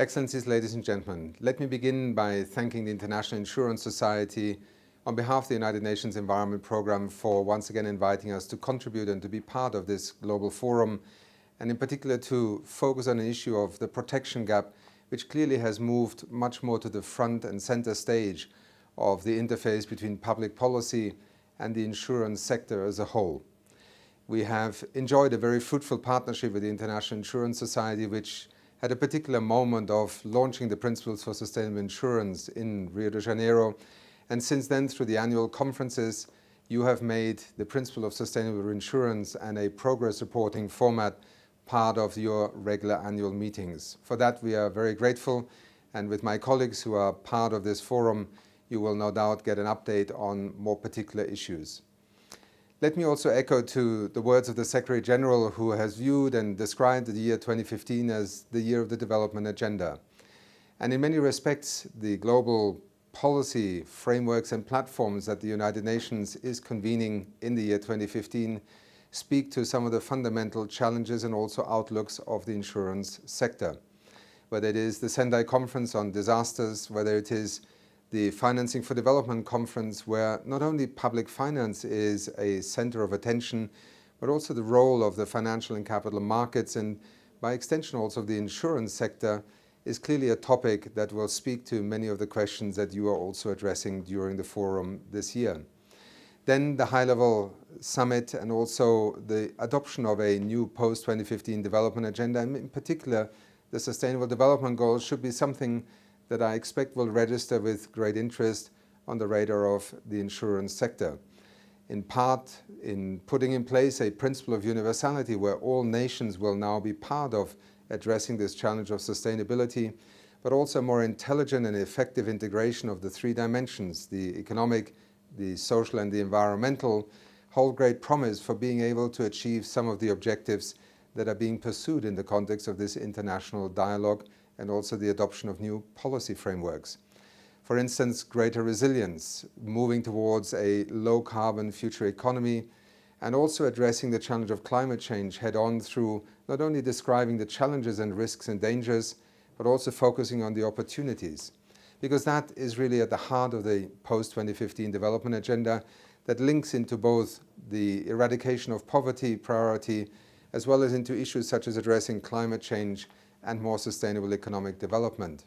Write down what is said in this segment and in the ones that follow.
Excellencies, ladies and gentlemen, let me begin by thanking the International Insurance Society on behalf of the United Nations Environment Programme for once again inviting us to contribute and to be part of this global forum, and in particular to focus on an issue of the protection gap, which clearly has moved much more to the front and center stage of the interface between public policy and the insurance sector as a whole. We have enjoyed a very fruitful partnership with the International Insurance Society, which had a particular moment of launching the Principles for Sustainable Insurance in Rio de Janeiro. And since then, through the annual conferences, you have made the principle of sustainable insurance and a progress reporting format part of your regular annual meetings. For that, we are very grateful. And with my colleagues who are part of this forum, you will no doubt get an update on more particular issues. Let me also echo to the words of the Secretary General, who has viewed and described the year 2015 as the year of the development agenda. And in many respects, the global policy frameworks and platforms that the United Nations is convening in the year 2015 speak to some of the fundamental challenges and also outlooks of the insurance sector. Whether it is the Sendai Conference on Disasters, whether it is the Financing for Development Conference, where not only public finance is a center of attention, but also the role of the financial and capital markets, and by extension also the insurance sector, is clearly a topic that will speak to many of the questions that you are also addressing during the forum this year. Then the high-level summit and also the adoption of a new post-2015 development agenda, and in particular the Sustainable Development Goals, should be something that I expect will register with great interest on the radar of the insurance sector. In part, in putting in place a principle of universality where all nations will now be part of addressing this challenge of sustainability, but also more intelligent and effective integration of the three dimensions, the economic, the social and the environmental, hold great promise for being able to achieve some of the objectives that are being pursued in the context of this international dialogue and also the adoption of new policy frameworks. For instance, greater resilience, moving towards a low-carbon future economy, and also addressing the challenge of climate change head-on through not only describing the challenges and risks and dangers, but also focusing on the opportunities. Because that is really at the heart of the post-2015 development agenda that links into both the eradication of poverty priority, as well as into issues such as addressing climate change and more sustainable economic development.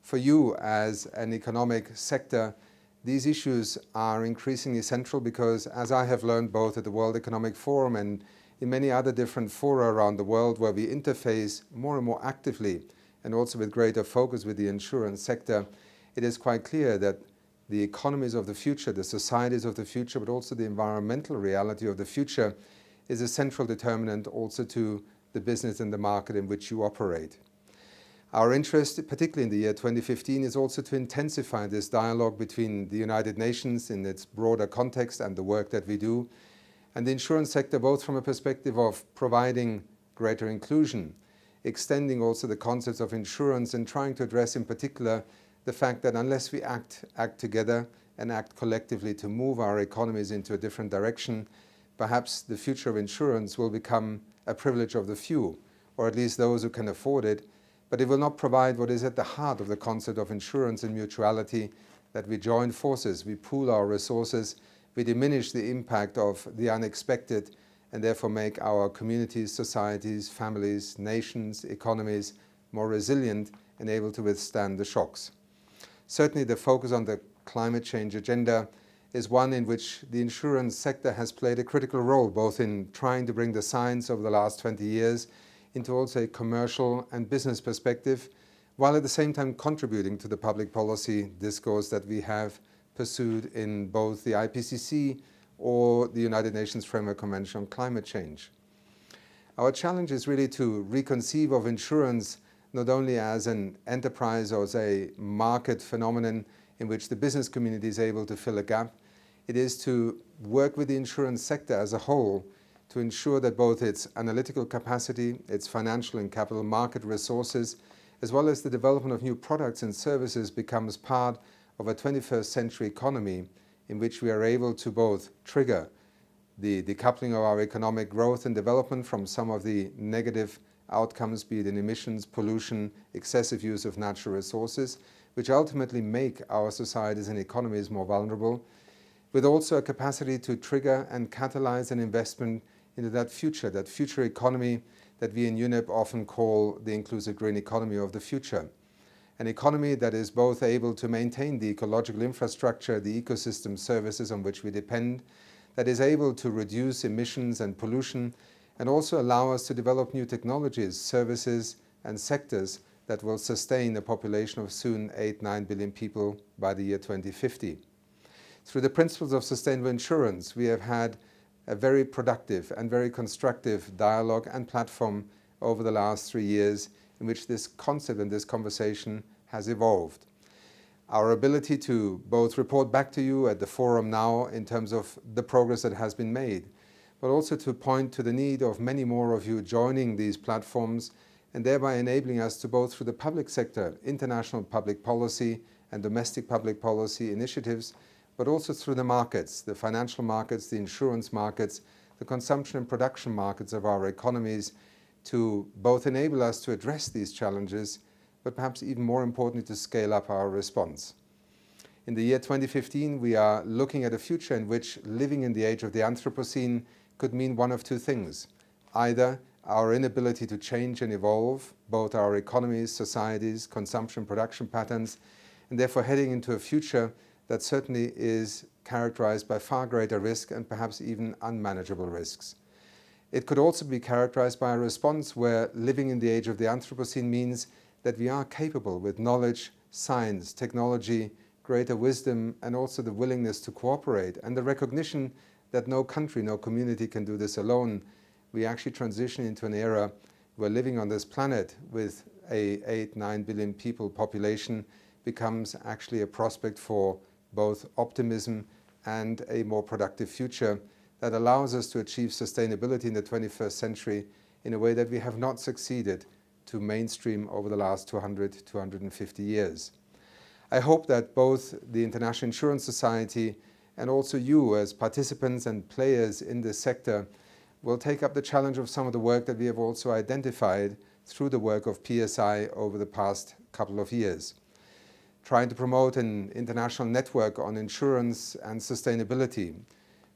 For you as an economic sector, these issues are increasingly central because, as I have learned both at the World Economic Forum and in many other different fora around the world where we interface more and more actively and also with greater focus with the insurance sector, it is quite clear that the economies of the future, the societies of the future, but also the environmental reality of the future is a central determinant also to the business and the market in which you operate. Our interest, particularly in the year 2015, is also to intensify this dialogue between the United Nations in its broader context and the work that we do, and the insurance sector, both from a perspective of providing greater inclusion, extending also the concepts of insurance and trying to address in particular the fact that unless we act together and act collectively to move our economies into a different direction, perhaps the future of insurance will become a privilege of the few, or at least those who can afford it, but it will not provide what is at the heart of the concept of insurance and mutuality, that we join forces, we pool our resources, we diminish the impact of the unexpected, and therefore make our communities, societies, families, nations, economies more resilient and able to withstand the shocks. Certainly the focus on the climate change agenda is one in which the insurance sector has played a critical role, both in trying to bring the science over the last 20 years into also a commercial and business perspective, while at the same time contributing to the public policy discourse that we have pursued in both the IPCC or the United Nations Framework Convention on Climate Change. Our challenge is really to reconceive of insurance not only as an enterprise or as a market phenomenon in which the business community is able to fill a gap. It is to work with the insurance sector as a whole to ensure that both its analytical capacity, its financial and capital market resources, as well as the development of new products and services becomes part of a 21st century economy in which we are able to both trigger the decoupling of our economic growth and development from some of the negative outcomes, be it in emissions, pollution, excessive use of natural resources, which ultimately make our societies and economies more vulnerable, with also a capacity to trigger and catalyze an investment into that future economy that we in UNEP often call the inclusive green economy of the future. An economy that is both able to maintain the ecological infrastructure, the ecosystem services on which we depend, that is able to reduce emissions and pollution, and also allow us to develop new technologies, services, and sectors that will sustain a population of soon 8-9 billion people by the year 2050. Through the principles of sustainable insurance, we have had a very productive and very constructive dialogue and platform over the last 3 years in which this concept and this conversation has evolved. Our ability to both report back to you at the forum now in terms of the progress that has been made, but also to point to the need of many more of you joining these platforms and thereby enabling us to both through the public sector, international public policy and domestic public policy initiatives, but also through the markets, the financial markets, the insurance markets, the consumption and production markets of our economies, to both enable us to address these challenges, but perhaps even more importantly, to scale up our response. In the year 2015, we are looking at a future in which living in the age of the Anthropocene could mean one of two things. Either our inability to change and evolve both our economies, societies, consumption, production patterns, and therefore heading into a future that certainly is characterized by far greater risk and perhaps even unmanageable risks. It could also be characterized by a response where living in the age of the Anthropocene means that we are capable with knowledge, science, technology, greater wisdom, and also the willingness to cooperate and the recognition that no country, no community can do this alone. We actually transition into an era where living on this planet with a 8-9 billion people population becomes actually a prospect for both optimism and a more productive future that allows us to achieve sustainability in the 21st century in a way that we have not succeeded to mainstream over the last 200, 250 years. I hope that both the International Insurance Society and also you as participants and players in this sector will take up the challenge of some of the work that we have also identified through the work of PSI over the past couple of years. Trying to promote an international network on insurance and sustainability,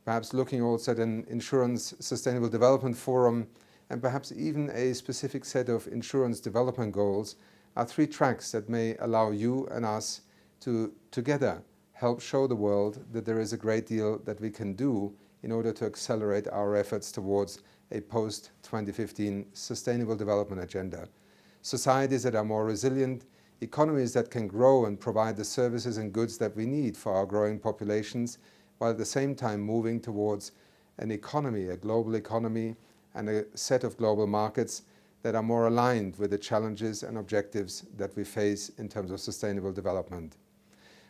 perhaps looking also at an insurance sustainable development forum, and perhaps even a specific set of insurance development goals are three tracks that may allow you and us to together help show the world that there is a great deal that we can do in order to accelerate our efforts towards a post-2015 sustainable development agenda. Societies that are more resilient, economies that can grow and provide the services and goods that we need for our growing populations, while at the same time moving towards an economy, a global economy, and a set of global markets that are more aligned with the challenges and objectives that we face in terms of sustainable development.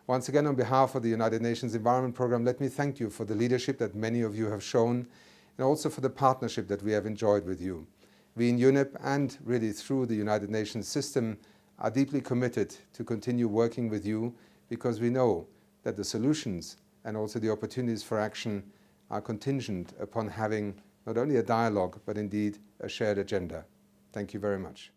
Once again, on behalf of the United Nations Environment Programme, let me thank you for the leadership that many of you have shown, and also for the partnership that we have enjoyed with you. We in UNEP, and really through the United Nations system, are deeply committed to continue working with you because we know that the solutions and also the opportunities for action are contingent upon having not only a dialogue, but indeed a shared agenda. Thank you very much.